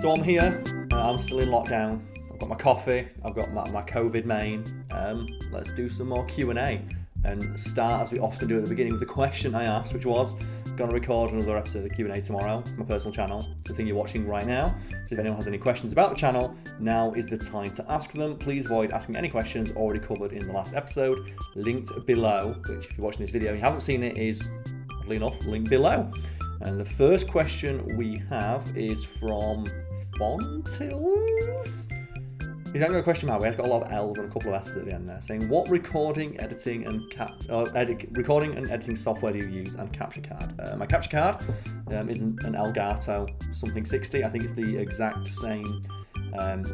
So I'm here, I'm still in lockdown, I've got my coffee, I've got my COVID main. Let's do some more Q&A and start, as we often do at the beginning, with the question I asked, which was, going to record another episode of the Q&A tomorrow, my personal channel, the thing you're watching right now. So if anyone has any questions about the channel, now is the time to ask them. Please avoid asking any questions already covered in the last episode, linked below, which if you're watching this video and you haven't seen it is, oddly enough, linked below. And the first question we have is from Fontils. He's having a question mark. He's got a lot of L's and a couple of S's at the end there, saying, what recording, editing, and editing software do you use and capture card? My capture card is an Elgato something 60. I think it's the exact same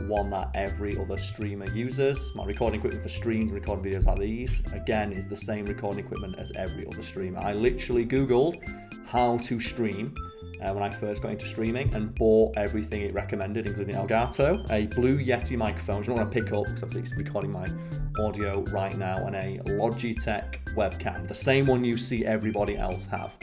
one that every other streamer uses. My recording equipment for streams and recording videos like these, again, is the same recording equipment as every other streamer. I literally Googled how to stream when I first got into streaming and bought everything it recommended, including Elgato, a Blue Yeti microphone, which I don't want to pick up because I'm recording my audio right now, and a Logitech webcam, the same one you see everybody else have.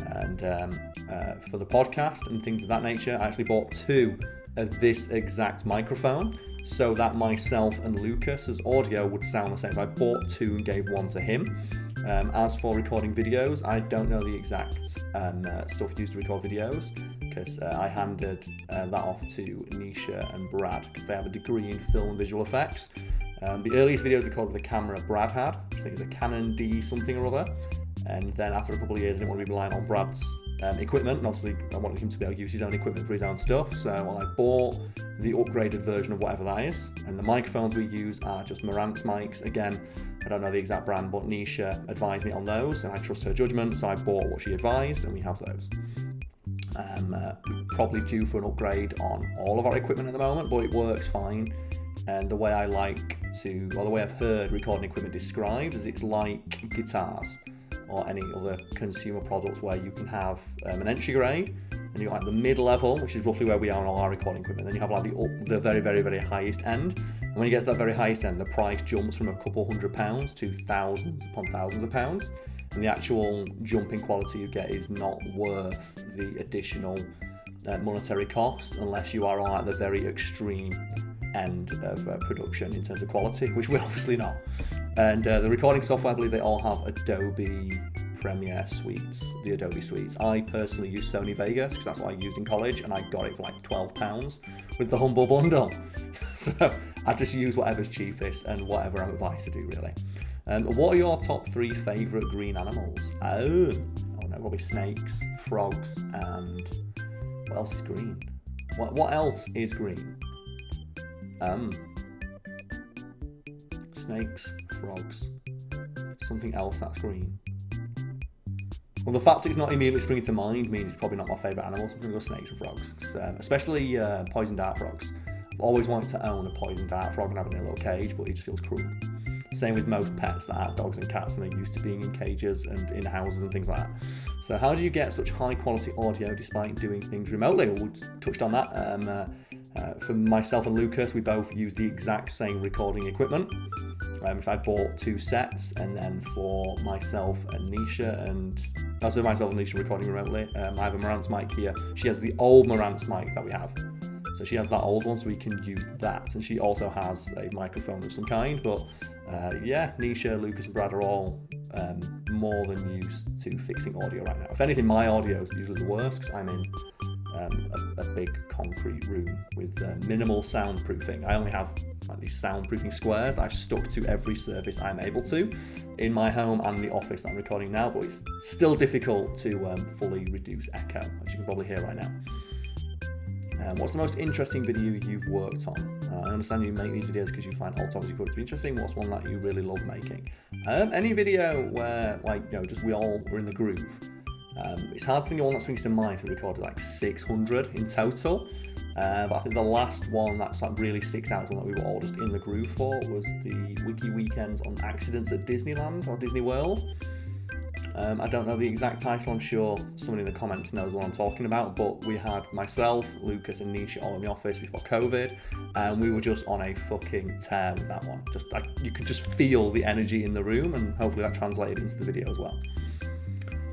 And for the podcast and things of that nature, I actually bought two of this exact microphone so that myself and Lucas's audio would sound the same. So I bought two and gave one to him. As for recording videos, I don't know the exact stuff used to record videos because I handed that off to Nisha and Brad because they have a degree in film and visual effects. The earliest videos recorded with the camera Brad had, I think it's a Canon D something or other, and then after a couple of years I didn't want to be relying on Brad's equipment, and obviously I wanted him to be able to use his own equipment for his own stuff, so I bought the upgraded version of whatever that is, and the microphones we use are just Marantz mics. Again, I don't know the exact brand, but Nisha advised me on those, and I trust her judgment, so I bought what she advised, and we have those. We're probably due for an upgrade on all of our equipment at the moment, but it works fine. And the way I like to, or the way I've heard recording equipment described, is it's like guitars or any other consumer products where you can have an entry grade, and you got like the mid-level, which is roughly where we are on all our recording equipment. Then you have like the very, very, very highest end. And when you get to that very highest end, the price jumps from a couple £100 to thousands upon thousands of pounds. And the actual jump in quality you get is not worth the additional monetary cost unless you are on at the very extreme end of production in terms of quality, which we're obviously not. And the recording software, I believe they all have Adobe Premiere suites, the Adobe suites. I personally use Sony Vegas because that's what I used in college, and I got it for like £12 with the Humble Bundle. So I just use whatever's cheapest and whatever I'm advised to do, really. What are your top 3 favourite green animals? Oh no, probably snakes, frogs, and what else is green? What else is green? Snakes, frogs, something else that's green. Well, the fact it's not immediately springing to mind means it's probably not my favourite animal, so I'm going to go snakes and frogs, especially poison dart frogs. I've always wanted to own a poison dart frog and have it in a little cage, but it just feels cruel. Same with most pets that have dogs and cats and are used to being in cages and in houses and things like that. So how do you get such high quality audio despite doing things remotely? Well, we touched on that. For myself and Lucas, we both use the exact same recording equipment. Because I bought 2 sets, and then for myself and Nisha, and also myself and Nisha recording remotely, I have a Marantz mic here. She has the old Marantz mic that we have. So she has that old one, so we can use that. And she also has a microphone of some kind. But yeah, Nisha, Lucas, and Brad are all more than used to fixing audio right now. If anything, my audio is usually the worst because I'm in a big concrete room with minimal soundproofing. I only have like these soundproofing squares I've stuck to every surface I'm able to in my home and the office that I'm recording now, but it's still difficult to fully reduce echo, as you can probably hear right now. What's the most interesting video you've worked on? I understand you make these videos because you find all topics you put to be interesting. What's one that you really love making? Any video where, like, you know, just we all were in the groove. It's hard to think of one that springs to mind. We recorded like 600 in total. But I think the last one that's like really sticks out, one that we were all just in the groove for, was the Wiki Weekends on accidents at Disneyland or Disney World. I don't know the exact title, I'm sure someone in the comments knows what I'm talking about, but we had myself, Lucas and Nisha all in the office before COVID, and we were just on a fucking tear with that one. Just like, you could just feel the energy in the room, and hopefully that translated into the video as well.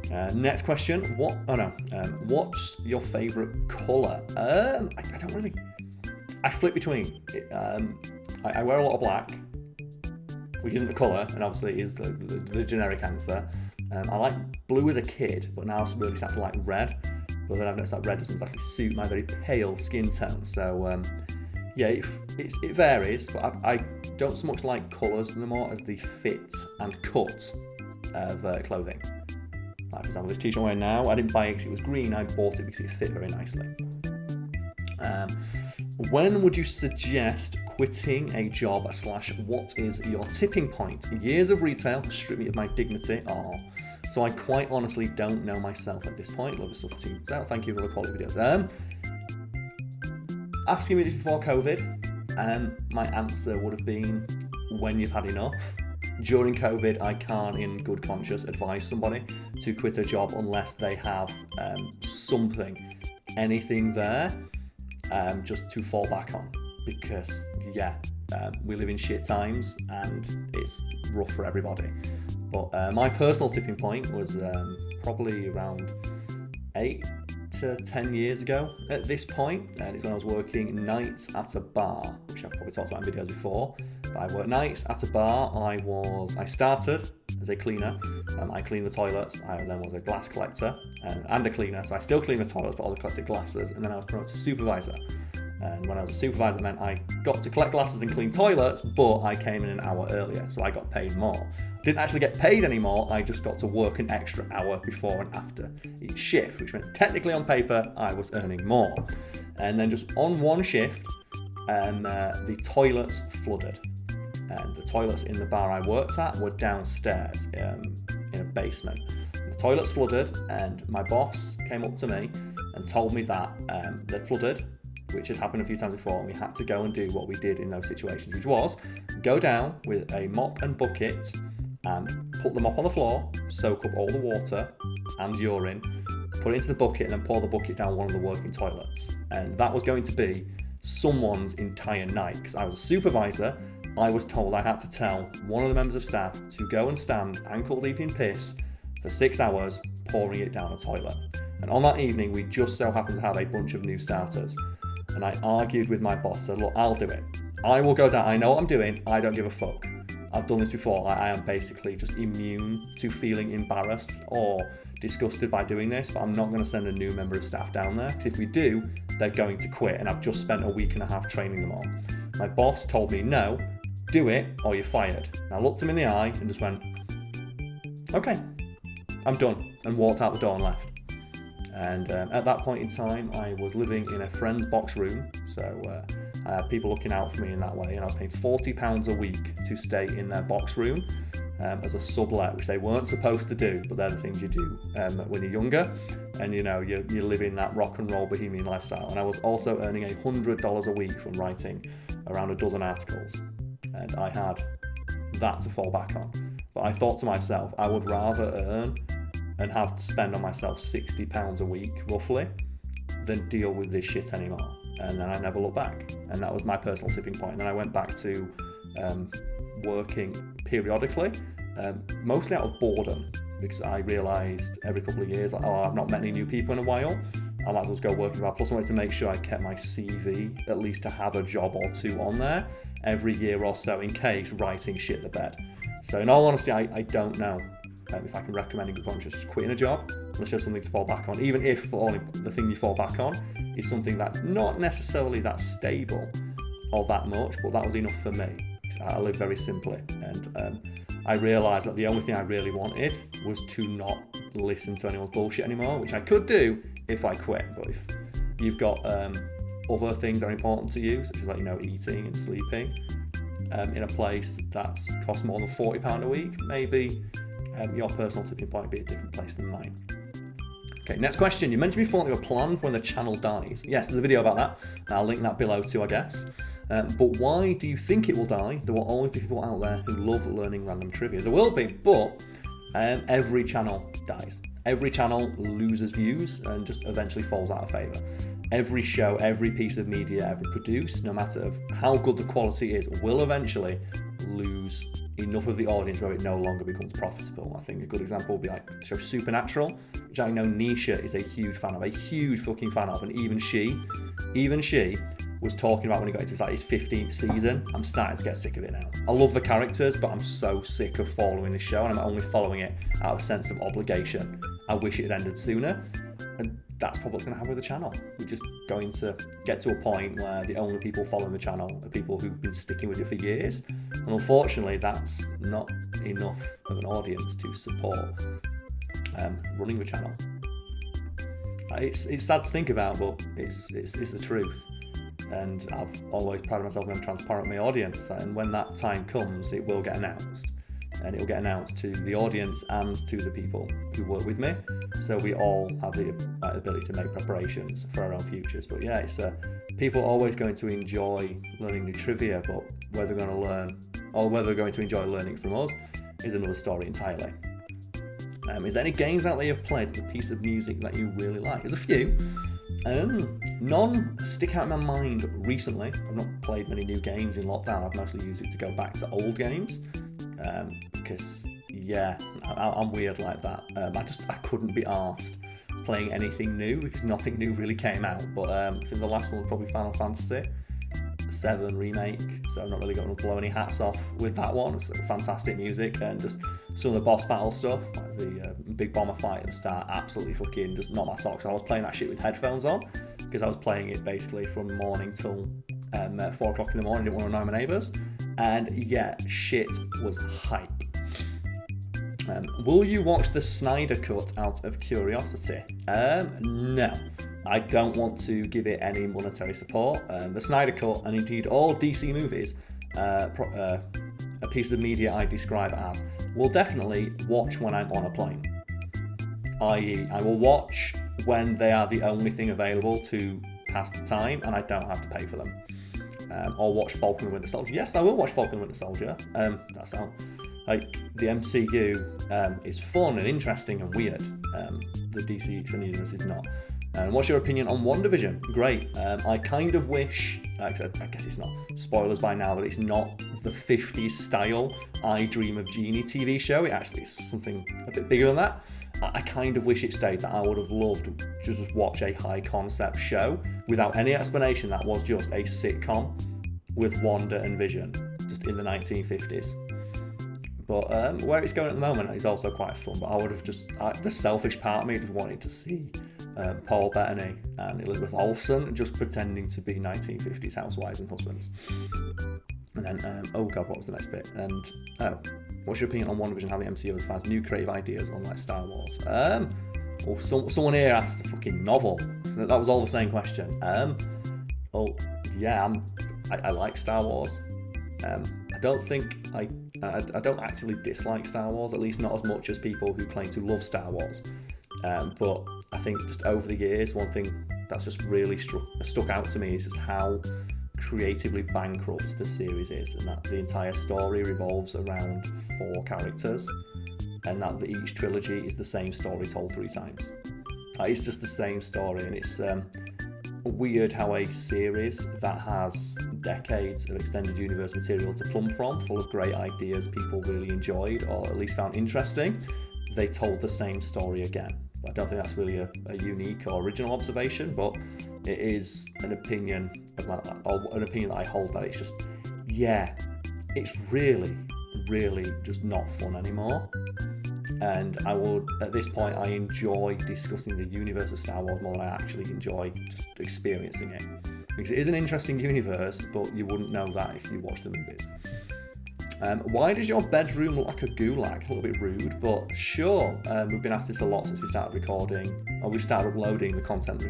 Next question. What's your favourite colour? I don't really. I flip between. I wear a lot of black, which isn't a colour, and obviously is the generic answer. I like blue as a kid, but now I'm really starting to like red. But then I've noticed that red doesn't exactly suit my very pale skin tone. So yeah, it varies, but I don't so much like colours anymore as the fit and cut of clothing. Like, for example, this t-shirt I'm wearing now, I didn't buy it because it was green, I bought it because it fit very nicely. When would you suggest quitting a job / what is your tipping point? Years of retail strip me of my dignity. So I quite honestly don't know myself at this point. Love the stuff the team puts out. Thank you for the quality videos. Asking me this before COVID, my answer would have been when you've had enough. During COVID, I can't in good conscience advise somebody to quit a job unless they have anything there, just to fall back on. Because, we live in shit times and it's rough for everybody. But my personal tipping point was probably around 8 to 10 years ago at this point, and it's when I was working nights at a bar, which I've probably talked about in videos before. But I worked nights at a bar. I started as a cleaner. I cleaned the toilets. I then was a glass collector and a cleaner. So I still clean the toilets, but also collected glasses. And then I was promoted to supervisor. And when I was a supervisor, it meant I got to collect glasses and clean toilets, but I came in an hour earlier, so I got paid more. Didn't actually get paid anymore, I just got to work an extra hour before and after each shift, which means technically on paper, I was earning more. And then just on one shift, the toilets flooded. And the toilets in the bar I worked at were downstairs in a basement. The toilets flooded, and my boss came up to me and told me that they'd flooded, which had happened a few times before, and we had to go and do what we did in those situations, which was go down with a mop and bucket and put the mop on the floor, soak up all the water and urine, put it into the bucket, and then pour the bucket down one of the working toilets. And that was going to be someone's entire night, because I was a supervisor. I was told I had to tell one of the members of staff to go and stand ankle deep in piss for 6 hours, pouring it down a toilet. And on that evening, we just so happened to have a bunch of new starters. And I argued with my boss, said, look, I'll do it. I will go down. I know what I'm doing. I don't give a fuck. I've done this before. I am basically just immune to feeling embarrassed or disgusted by doing this, but I'm not going to send a new member of staff down there, because if we do, they're going to quit, and I've just spent a week and a half training them all. My boss told me, no, do it or you're fired. And I looked him in the eye and just went, okay, I'm done, and walked out the door and left. And at that point in time, I was living in a friend's box room, so I had people looking out for me in that way, and I was paying £40 a week to stay in their box room as a sublet, which they weren't supposed to do, but they're the things you do when you're younger, and you're living that rock and roll bohemian lifestyle. And I was also earning $100 a week from writing around a dozen articles, and I had that to fall back on. But I thought to myself, I would rather earn and have to spend on myself £60 a week, roughly, than deal with this shit anymore. And then I never looked back. And that was my personal tipping point. And then I went back to working periodically, mostly out of boredom, because I realised every couple of years, I've not met any new people in a while. I might as well go working about. Plus, I wanted to make sure I kept my CV, at least to have a job or two on there every year or so, in case writing shit the bed. So in all honesty, I don't know if I can recommend in good conscience quitting a job unless there's something to fall back on, even if only the thing you fall back on is something that's not necessarily that stable or that much, but that was enough for me. I live very simply, and I realised that the only thing I really wanted was to not listen to anyone's bullshit anymore, which I could do if I quit. But if you've got other things that are important to you, such as eating and sleeping, in a place that's cost more than £40 a week, maybe your personal tipping point would be a different place than mine. Okay, next question. You mentioned before that you have a plan for when the channel dies. Yes, there's a video about that. I'll link that below too, I guess. But why do you think it will die? There will always be people out there who love learning random trivia. There will be, but every channel dies. Every channel loses views and just eventually falls out of favour. Every show, every piece of media ever produced, no matter how good the quality is, will eventually lose enough of the audience where it no longer becomes profitable. I think a good example would be like the show Supernatural, which I know Nisha is a huge fan of, a huge fucking fan of, and even she was talking about when he got into his 15th season. I'm starting to get sick of it now. I love the characters, but I'm so sick of following the show, and I'm only following it out of a sense of obligation. I wish it had ended sooner, and that's probably what's going to happen with the channel. We're just going to get to a point where the only people following the channel are people who've been sticking with it for years, and unfortunately that's not enough of an audience to support running the channel. It's sad to think about, but it's the truth. And I've always prided myself on being transparent with my audience, and when that time comes, it will get announced. And it will get announced to the audience and to the people who work with me, so we all have the ability to make preparations for our own futures. But yeah, it's people are always going to enjoy learning new trivia, but whether they're going to learn or whether they're going to enjoy learning from us is another story entirely. Is there any games out there you've played as a piece of music that you really like? There's a few. None stick out in my mind recently. I've not played many new games in lockdown. I've mostly used it to go back to old games. Because yeah, I'm weird like that. I couldn't be arsed playing anything new because nothing new really came out. But I think the last one was probably Final Fantasy VII Remake, so I'm not really going to blow any hats off with that one. It's fantastic music, and just some of the boss battle stuff, like the big bomber fight at the start, absolutely fucking just knocked my socks. I was playing that shit with headphones on because I was playing it basically from morning till 4 o'clock in the morning. I didn't want to annoy my neighbours, and yeah, shit was hype. Will you watch the Snyder Cut out of curiosity? No. I don't want to give it any monetary support. The Snyder Cut, and indeed all DC movies, a piece of media I describe as, will definitely watch when I'm on a plane. I.e., I will watch when they are the only thing available to pass the time and I don't have to pay for them. Or watch Falcon and Winter Soldier. Yes, I will watch Falcon and Winter Soldier. That's how. Like, the MCU is fun and interesting and weird. The DC Extended Universe is not. What's your opinion on WandaVision? Great. I kind of wish, I guess it's not spoilers by now, that it's not the 50s style I Dream of Jeannie TV show. It actually is something a bit bigger than that. I kind of wish it stayed that. I would have loved to just watch a high concept show without any explanation that was just a sitcom with Wanda and Vision, just in the 1950s. But where it's going at the moment is also quite fun, but I would have just, the selfish part of me just wanted to see Paul Bettany and Elizabeth Olsen just pretending to be 1950s housewives and husbands. And then, oh god, what was the next bit? And, what's your opinion on WandaVision, how the MCU has new creative ideas, unlike Star Wars? Someone here asked a fucking novel. So that was all the same question. Well, yeah, I like Star Wars. I don't think I don't actively dislike Star Wars, at least not as much as people who claim to love Star Wars. But I think just over the years, one thing that's just really stuck out to me is just how creatively bankrupt the series is, and that the entire story revolves around 4 characters, and that each trilogy is the same story told 3 times. It's just the same story, and it's weird how a series that has decades of extended universe material to plumb from, full of great ideas people really enjoyed or at least found interesting, they told the same story again. I don't think that's really a unique or original observation, but it is an opinion that I hold, that it's just, yeah, it's really, really just not fun anymore. And I would, at this point, I enjoy discussing the universe of Star Wars more than I actually enjoy just experiencing it. Because it is an interesting universe, but you wouldn't know that if you watch the movies. Why does your bedroom look like a gulag? A little bit rude, but sure. We've been asked this a lot since we started recording, or we started uploading the content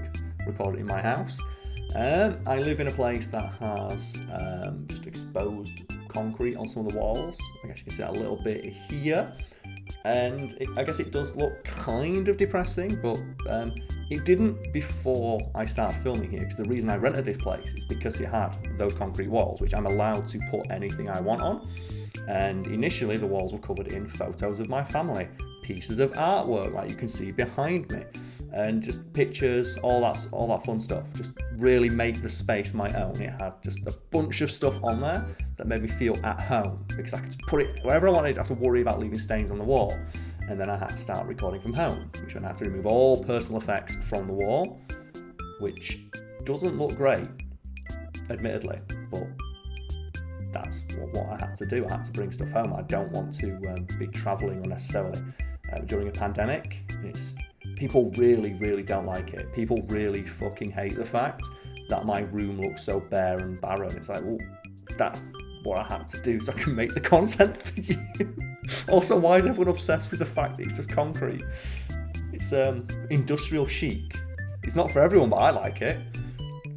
recorded in my house. I live in a place that has just exposed concrete on some of the walls. I guess you can see that a little bit here. And I guess it does look kind of depressing, but it didn't before I started filming here, because the reason I rented this place is because it had those concrete walls, which I'm allowed to put anything I want on. And initially the walls were covered in photos of my family, pieces of artwork like you can see behind me. and just pictures, all that fun stuff. Just really make the space my own. It had just a bunch of stuff on there that made me feel at home, because I could just put it wherever I wanted. I didn't have to worry about leaving stains on the wall. And then I had to start recording from home, which meant I had to remove all personal effects from the wall, which doesn't look great, admittedly, but that's what I had to do. I had to bring stuff home. I don't want to be travelling unnecessarily during a pandemic. People really don't like it. People really fucking hate the fact that my room looks so bare and barren. It's like, well, that's what I had to do so I can make the content for you. Also, why is everyone obsessed with the fact that it's just concrete? It's industrial chic. It's not for everyone, but I like it.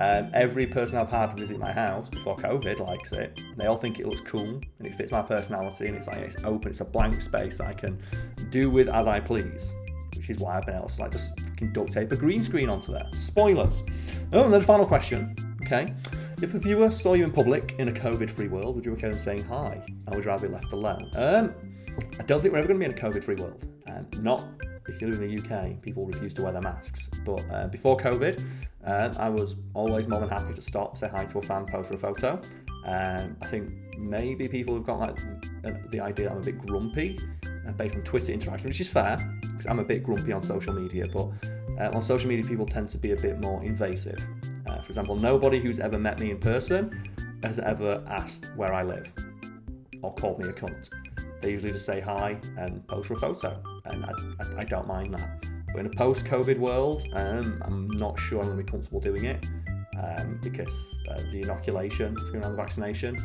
Every person I've had visit my house before COVID likes it. They all think it looks cool and it fits my personality, and it's open, it's a blank space that I can do with as I please, which is why I've been able to just fucking duct tape a green screen onto there. Spoilers. Oh, and then the final question. Okay. If a viewer saw you in public in a COVID-free world, would you okay them saying hi? Or would you rather be left alone? I don't think we're ever going to be in a COVID-free world. Not if you live in the UK, people refuse to wear their masks. But before COVID, I was always more than happy to stop, say hi to a fan, pose for a photo. I think maybe people have got the idea that I'm a bit grumpy based on Twitter interaction, which is fair, because I'm a bit grumpy on social media. But on social media, people tend to be a bit more invasive. For example, nobody who's ever met me in person has ever asked where I live or called me a cunt. They usually just say hi and pose for a photo, and I don't mind that. But in a post-COVID world, I'm not sure I'm going to be comfortable doing it because the inoculation, around the vaccination,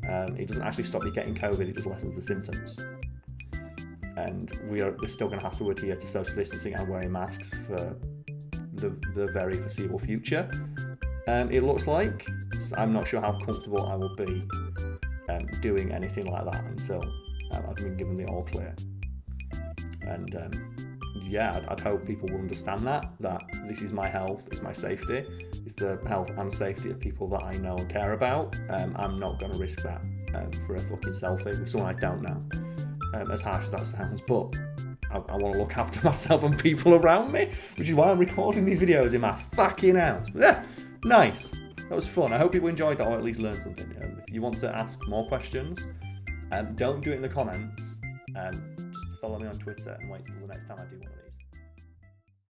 it doesn't actually stop me getting COVID, it just lessens the symptoms. And we're still going to have to adhere to social distancing and wearing masks for the very foreseeable future. It looks like. So I'm not sure how comfortable I will be doing anything like that until I've been given the all clear. And I'd hope people will understand that this is my health, it's my safety, it's the health and safety of people that I know and care about. I'm not going to risk that for a fucking selfie with someone I don't know. As harsh as that sounds, but I want to look after myself and people around me, which is why I'm recording these videos in my fucking house. But yeah, nice. That was fun. I hope people enjoyed that, or at least learned something. If you want to ask more questions, don't do it in the comments. Just follow me on Twitter and wait till the next time I do one of these.